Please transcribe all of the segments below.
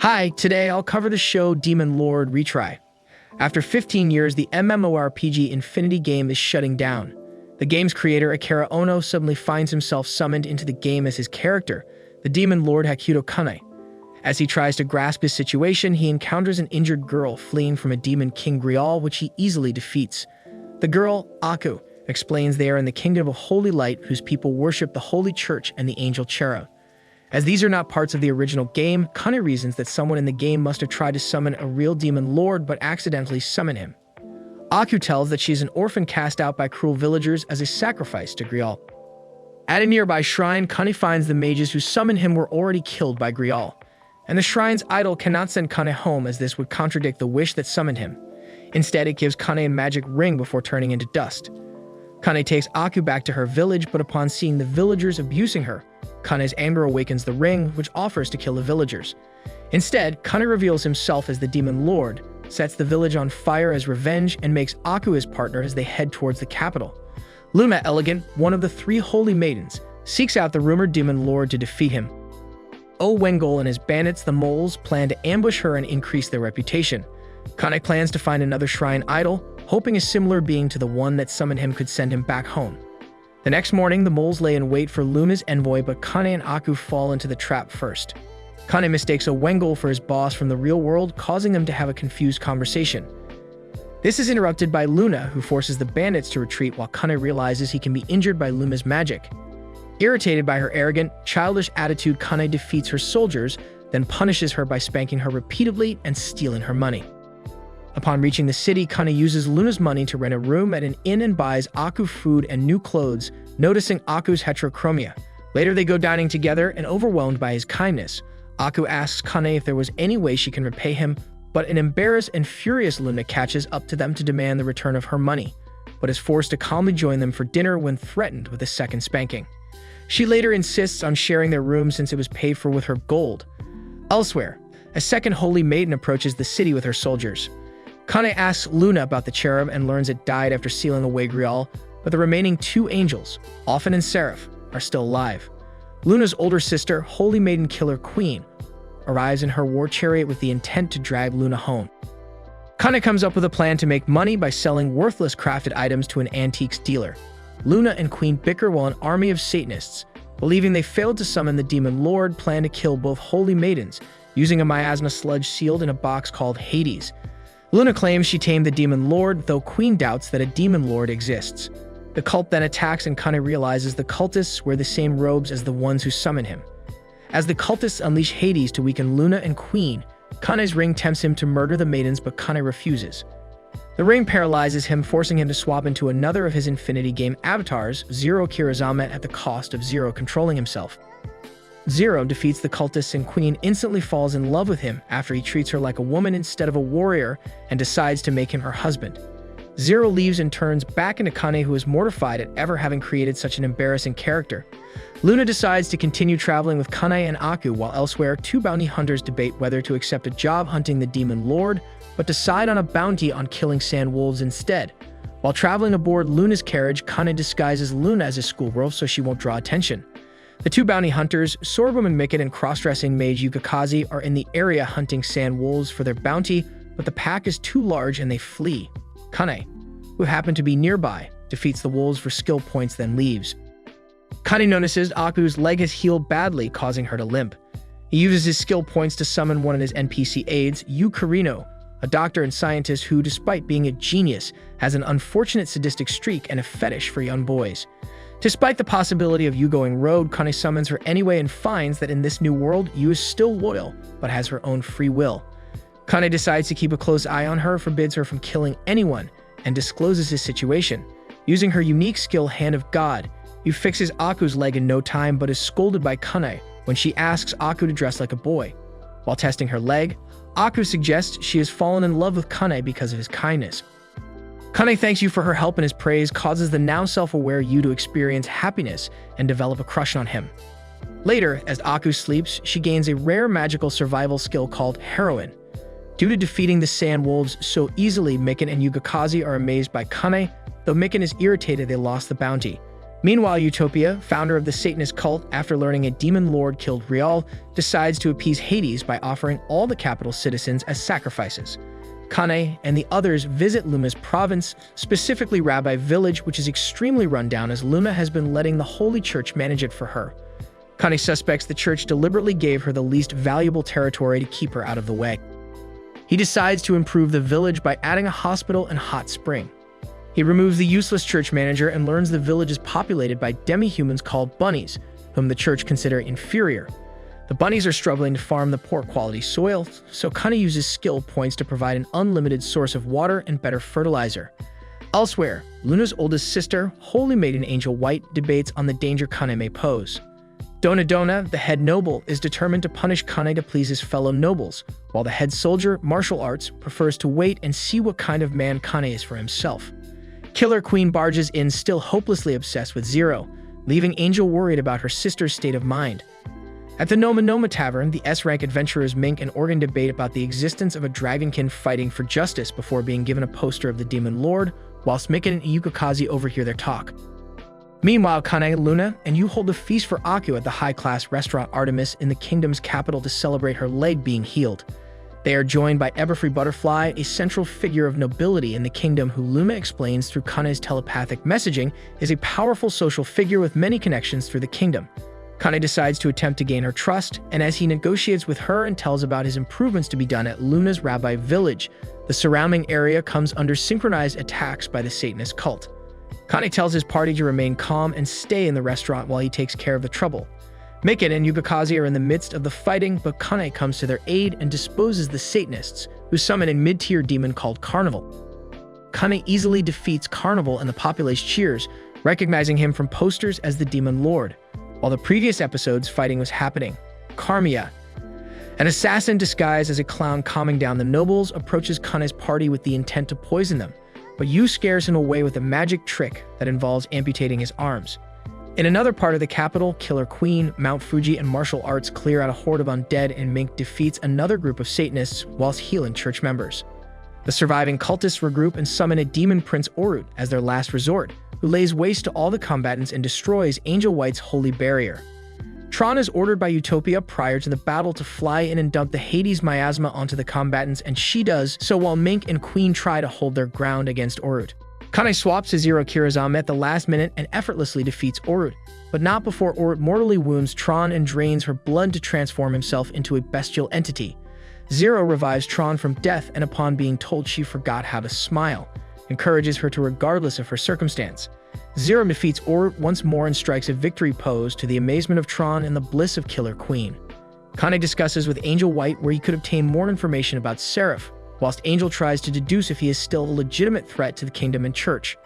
Hi, today I'll cover the show Demon Lord Retry. After 15 years, the MMORPG Infinity game is shutting down. The game's creator, Akira Ono, suddenly finds himself summoned into the game as his character, the Demon Lord Hakuto Kane. As he tries to grasp his situation, he encounters an injured girl fleeing from a demon king Grial, which he easily defeats. The girl, Aku, explains they are in the kingdom of Holy Light, whose people worship the Holy Church and the Angel Cherub. As these are not parts of the original game, Kane reasons that someone in the game must have tried to summon a real demon lord but accidentally summon him. Aku tells that she is an orphan cast out by cruel villagers as a sacrifice to Grial. At a nearby shrine, Kane finds the mages who summoned him were already killed by Grial, and the shrine's idol cannot send Kane home as this would contradict the wish that summoned him. Instead, it gives Kane a magic ring before turning into dust. Kane takes Aku back to her village, but upon seeing the villagers abusing her, Kane's anger awakens the ring, which offers to kill the villagers. Instead, Kane reveals himself as the Demon Lord, sets the village on fire as revenge, and makes Aku his partner as they head towards the capital. Luna Elegant, one of the 3 holy maidens, seeks out the rumored Demon Lord to defeat him. Wengol and his bandits, the moles, plan to ambush her and increase their reputation. Kane plans to find another shrine idol, hoping a similar being to the one that summoned him could send him back home. The next morning, the moles lay in wait for Luna's envoy, but Kane and Aku fall into the trap first. Kane mistakes Wengol for his boss from the real world, causing them to have a confused conversation. This is interrupted by Luna, who forces the bandits to retreat while Kane realizes he can be injured by Luna's magic. Irritated by her arrogant, childish attitude, Kane defeats her soldiers, then punishes her by spanking her repeatedly and stealing her money. Upon reaching the city, Kane uses Luna's money to rent a room at an inn and buys Aku food and new clothes, noticing Aku's heterochromia. Later, they go dining together, and overwhelmed by his kindness, Aku asks Kane if there was any way she can repay him, but an embarrassed and furious Luna catches up to them to demand the return of her money, but is forced to calmly join them for dinner when threatened with a second spanking. She later insists on sharing their room since it was paid for with her gold. Elsewhere, a second holy maiden approaches the city with her soldiers. Kane asks Luna about the cherub and learns it died after sealing away Grial, but the remaining 2 angels, Awoken and Seraph, are still alive. Luna's older sister, Holy Maiden Killer Queen, arrives in her war chariot with the intent to drag Luna home. Kane comes up with a plan to make money by selling worthless crafted items to an antiques dealer. Luna and Queen bicker while an army of Satanists, believing they failed to summon the Demon Lord, plan to kill both holy maidens, using a miasma sludge sealed in a box called Hades. Luna claims she tamed the Demon Lord, though Queen doubts that a Demon Lord exists. The cult then attacks, and Kane realizes the cultists wear the same robes as the ones who summon him. As the cultists unleash Hades to weaken Luna and Queen, Kane's ring tempts him to murder the maidens, but Kane refuses. The ring paralyzes him, forcing him to swap into another of his Infinity Game avatars, Zero Kirizame, at the cost of Zero controlling himself. Zero defeats the cultists, and Queen instantly falls in love with him after he treats her like a woman instead of a warrior and decides to make him her husband. Zero leaves and turns back into Kane, who is mortified at ever having created such an embarrassing character. Luna decides to continue traveling with Kane and Aku, while elsewhere, 2 bounty hunters debate whether to accept a job hunting the Demon Lord, but decide on a bounty on killing sand wolves instead. While traveling aboard Luna's carriage, Kane disguises Luna as a schoolgirl so she won't draw attention. The 2 bounty hunters, Swordwoman Mikan and cross-dressing mage Yukikaze, are in the area hunting sand wolves for their bounty, but the pack is too large and they flee. Kane, who happened to be nearby, defeats the wolves for skill points, then leaves. Kane notices Aku's leg has healed badly, causing her to limp. He uses his skill points to summon one of his NPC aides, Yukarino, a doctor and scientist who, despite being a genius, has an unfortunate sadistic streak and a fetish for young boys. Despite the possibility of Yu going rogue, Kane summons her anyway and finds that in this new world, Yu is still loyal, but has her own free will. Kane decides to keep a close eye on her, forbids her from killing anyone, and discloses his situation. Using her unique skill, Hand of God, Yu fixes Aku's leg in no time, but is scolded by Kane when she asks Aku to dress like a boy. While testing her leg, Aku suggests she has fallen in love with Kane because of his kindness. Kane thanks Yu for her help, and his praise causes the now self-aware Yu to experience happiness and develop a crush on him. Later, as Aku sleeps, she gains a rare magical survival skill called Heroine. Due to defeating the sand wolves so easily, Mikan and Yukikaze are amazed by Kane, though Mikan is irritated they lost the bounty. Meanwhile, Utopia, founder of the Satanist cult, after learning a demon lord killed Rial, decides to appease Hades by offering all the capital's citizens as sacrifices. Kane and the others visit Luna's province, specifically Rabbi Village, which is extremely run down as Luna has been letting the Holy Church manage it for her. Kane suspects the church deliberately gave her the least valuable territory to keep her out of the way. He decides to improve the village by adding a hospital and hot spring. He removes the useless church manager and learns the village is populated by demi-humans called bunnies, whom the church consider inferior. The bunnies are struggling to farm the poor quality soil, so Kane uses skill points to provide an unlimited source of water and better fertilizer. Elsewhere, Luna's oldest sister, Holy Maiden Angel White, debates on the danger Kane may pose. Dona, the head noble, is determined to punish Kane to please his fellow nobles, while the head soldier, Martial Arts, prefers to wait and see what kind of man Kane is for himself. Killer Queen barges in, still hopelessly obsessed with Zero, leaving Angel worried about her sister's state of mind. At the Noma Tavern, the S-rank adventurers Mink and Organ debate about the existence of a dragonkin fighting for justice before being given a poster of the Demon Lord, whilst Mikan and Yukokazi overhear their talk. Meanwhile, Kane, Luna, and Yu hold a feast for Aku at the high-class restaurant Artemis in the kingdom's capital to celebrate her leg being healed. They are joined by Everfree Butterfly, a central figure of nobility in the kingdom who Luma explains through Kane's telepathic messaging is a powerful social figure with many connections through the kingdom. Kane decides to attempt to gain her trust, and as he negotiates with her and tells about his improvements to be done at Luna's Rabbi Village, the surrounding area comes under synchronized attacks by the Satanist cult. Kane tells his party to remain calm and stay in the restaurant while he takes care of the trouble. Mikan and Yugokazi are in the midst of the fighting, but Kane comes to their aid and disposes the Satanists, who summon a mid-tier demon called Carnival. Kane easily defeats Carnival and the populace cheers, recognizing him from posters as the Demon Lord. While the previous episode's fighting was happening, Carmia, an assassin disguised as a clown calming down the nobles, approaches Kane's party with the intent to poison them, but Yu scares him away with a magic trick that involves amputating his arms. In another part of the capital, Killer Queen, Mount Fuji, and Martial Arts clear out a horde of undead, and Mink defeats another group of Satanists whilst healing church members. The surviving cultists regroup and summon a demon prince Orut as their last resort, who lays waste to all the combatants and destroys Angel White's holy barrier. Tron is ordered by Utopia prior to the battle to fly in and dump the Hades miasma onto the combatants, and she does so while Mink and Queen try to hold their ground against Orut. Kane swaps to Zero Kirizame at the last minute and effortlessly defeats Orut, but not before Orut mortally wounds Tron and drains her blood to transform himself into a bestial entity. Zero revives Tron from death, and upon being told she forgot how to smile, encourages her to regardless of her circumstance. Zero defeats Orut once more and strikes a victory pose to the amazement of Tron and the bliss of Killer Queen. Kane discusses with Angel White where he could obtain more information about Seraph, whilst Angel tries to deduce if he is still a legitimate threat to the kingdom and church.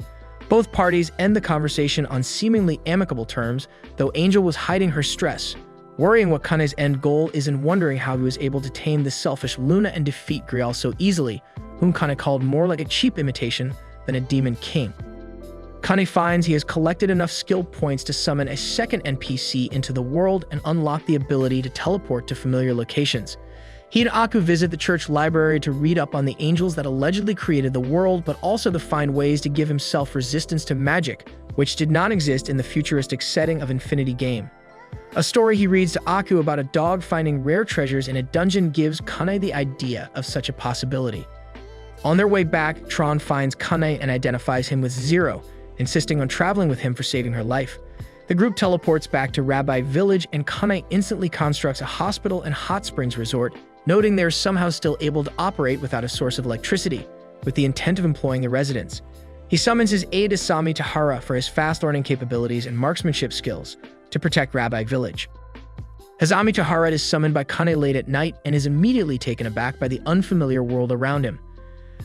Both parties end the conversation on seemingly amicable terms, though Angel was hiding her stress, worrying what Kane's end goal is and wondering how he was able to tame the selfish Luna and defeat Grial so easily, whom Kane called more like a cheap imitation than a demon king. Kane finds he has collected enough skill points to summon a second NPC into the world and unlock the ability to teleport to familiar locations. He and Aku visit the church library to read up on the angels that allegedly created the world, but also to find ways to give himself resistance to magic, which did not exist in the futuristic setting of Infinity Game. A story he reads to Aku about a dog finding rare treasures in a dungeon gives Kane the idea of such a possibility. On their way back, Tron finds Kane and identifies him with Zero, insisting on traveling with him for saving her life. The group teleports back to Rabbi Village, and Kane instantly constructs a hospital and hot springs resort, noting they are somehow still able to operate without a source of electricity, with the intent of employing the residents. He summons his aide Asami Tahara for his fast learning capabilities and marksmanship skills to protect Rabbi Village. Asami Tahara is summoned by Kane late at night and is immediately taken aback by the unfamiliar world around him.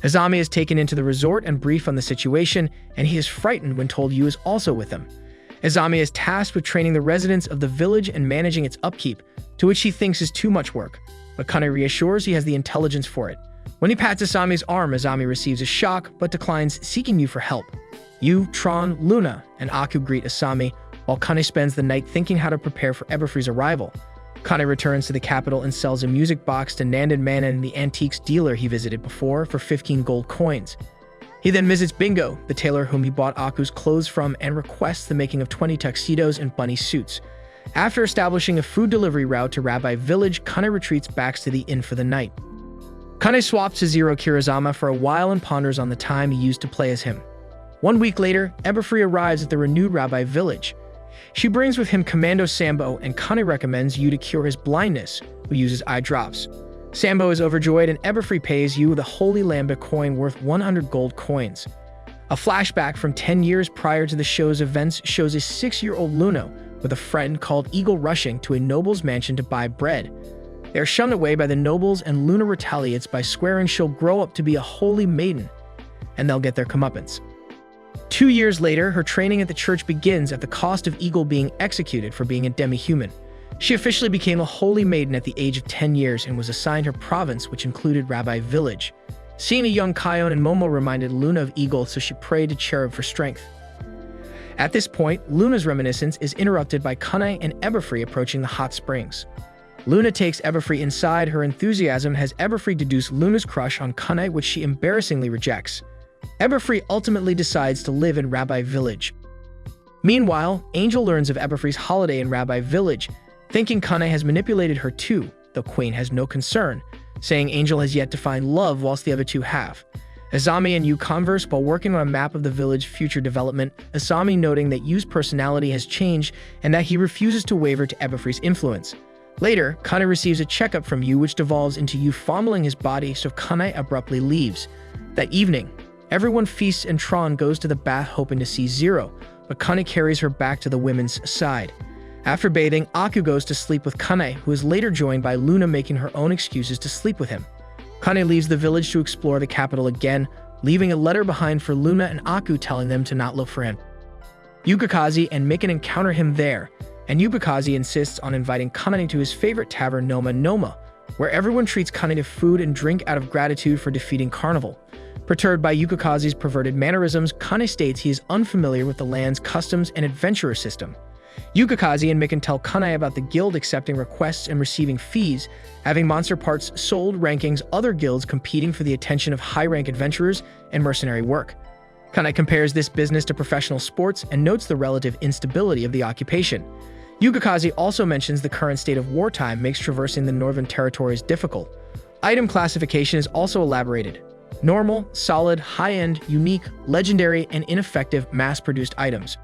Azami is taken into the resort and briefed on the situation, and he is frightened when told Yu is also with him. Azami is tasked with training the residents of the village and managing its upkeep, to which he thinks is too much work, but Kane reassures he has the intelligence for it. When he pats Asami's arm, Azami receives a shock, but declines seeking Yu for help. Yu, Tron, Luna, and Aku greet Asami, while Kane spends the night thinking how to prepare for Everfree's arrival. Kane returns to the capital and sells a music box to Nandan Manan, the antiques dealer he visited before, for 15 gold coins. He then visits Bingo, the tailor whom he bought Aku's clothes from, and requests the making of 20 tuxedos and bunny suits. After establishing a food delivery route to Rabbi Village, Kane retreats back to the inn for the night. Kane swaps to Zero Kirizama for a while and ponders on the time he used to play as him. 1 week later, Eberfree arrives at the renewed Rabbi Village. She brings with him Commando Sambo, and Kane recommends Yu to cure his blindness, who uses eye drops. Sambo is overjoyed, and Eberfree pays Yu with a Holy Lambda coin worth 100 gold coins. A flashback from 10 years prior to the show's events shows a 6-year-old Luna with a friend called Eagle rushing to a noble's mansion to buy bread. They are shunned away by the nobles, and Luna retaliates by swearing she'll grow up to be a holy maiden, and they'll get their comeuppance. 2 years later, her training at the church begins at the cost of Eagle being executed for being a demi-human. She officially became a holy maiden at the age of 10 years and was assigned her province, which included Rabbi Village. Seeing a young Kion and Momo reminded Luna of Eagle, so she prayed to Cherub for strength. At this point, Luna's reminiscence is interrupted by Kane and Eberfree approaching the hot springs. Luna takes Eberfree inside. Her enthusiasm has Eberfree deduce Luna's crush on Kane, which she embarrassingly rejects. Eberfree ultimately decides to live in Rabbi Village. Meanwhile, Angel learns of Eberfree's holiday in Rabbi Village, thinking Kane has manipulated her too, though Queen has no concern, saying Angel has yet to find love whilst the other two have. Azami and Yu converse while working on a map of the village future development, Azami noting that Yu's personality has changed and that he refuses to waver to Eberfree's influence. Later, Kane receives a checkup from Yu, which devolves into Yu fondling his body, so Kane abruptly leaves. That evening, everyone feasts and Tron goes to the bath hoping to see Zero, but Kane carries her back to the women's side. After bathing, Aku goes to sleep with Kane, who is later joined by Luna making her own excuses to sleep with him. Kane leaves the village to explore the capital again, leaving a letter behind for Luna and Aku telling them to not look for him. Yukikaze and Mikan encounter him there, and Yukikaze insists on inviting Kane to his favorite tavern, Noma Noma, where everyone treats Kane to food and drink out of gratitude for defeating Carnival. Perturbed by Yukikaze's perverted mannerisms, Kane states he is unfamiliar with the land's customs and adventurer system. Yukikaze and Mikan tell Kane about the guild accepting requests and receiving fees, having monster parts sold, rankings, other guilds competing for the attention of high-rank adventurers, and mercenary work. Kane compares this business to professional sports and notes the relative instability of the occupation. Yukikaze also mentions the current state of wartime makes traversing the northern territories difficult. Item classification is also elaborated. Normal, solid, high-end, unique, legendary, and ineffective mass-produced items.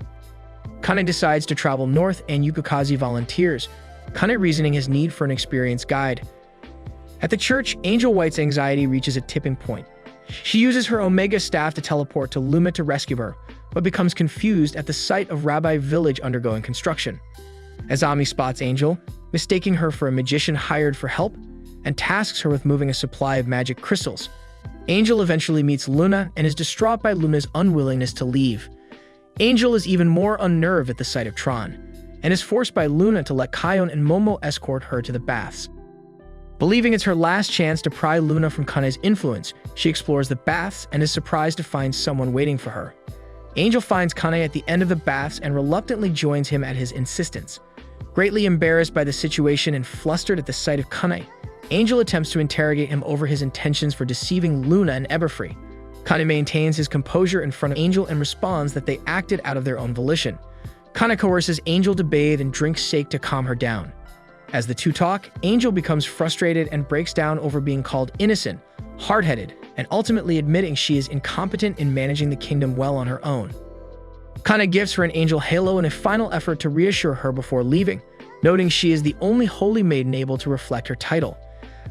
Kane decides to travel north and Yukikaze volunteers, Kane reasoning his need for an experienced guide. At the church, Angel White's anxiety reaches a tipping point. She uses her Omega staff to teleport to Luma to rescue her, but becomes confused at the sight of Rabbi Village undergoing construction. Azami spots Angel, mistaking her for a magician hired for help, and tasks her with moving a supply of magic crystals. Angel eventually meets Luna and is distraught by Luna's unwillingness to leave. Angel is even more unnerved at the sight of Tron, and is forced by Luna to let Kion and Momo escort her to the baths. Believing it's her last chance to pry Luna from Kane's influence, she explores the baths and is surprised to find someone waiting for her. Angel finds Kane at the end of the baths and reluctantly joins him at his insistence. Greatly embarrassed by the situation and flustered at the sight of Kane, Angel attempts to interrogate him over his intentions for deceiving Luna and Eberfree. Kane maintains his composure in front of Angel and responds that they acted out of their own volition. Kane coerces Angel to bathe and drink sake to calm her down. As the two talk, Angel becomes frustrated and breaks down over being called innocent, hard-headed, and ultimately admitting she is incompetent in managing the kingdom well on her own. Kane gives her an angel halo in a final effort to reassure her before leaving, noting she is the only holy maiden able to reflect her title.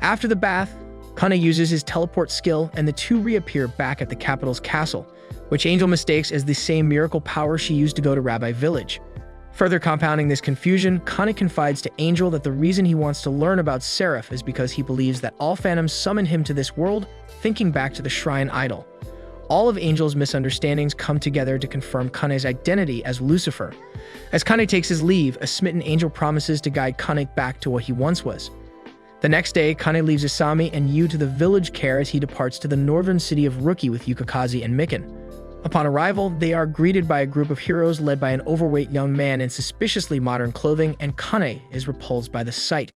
After the bath, Kane uses his teleport skill and the two reappear back at the capital's castle, which Angel mistakes as the same miracle power she used to go to Rabbi Village. Further compounding this confusion, Kane confides to Angel that the reason he wants to learn about Seraph is because he believes that all phantoms summoned him to this world, thinking back to the shrine idol. All of Angel's misunderstandings come together to confirm Kane's identity as Lucifer. As Kane takes his leave, a smitten angel promises to guide Kane back to what he once was. The next day, Kane leaves Asami and Yu to the village care as he departs to the northern city of Rookie with Yukikaze and Mikan. Upon arrival, they are greeted by a group of heroes led by an overweight young man in suspiciously modern clothing, and Kane is repulsed by the sight.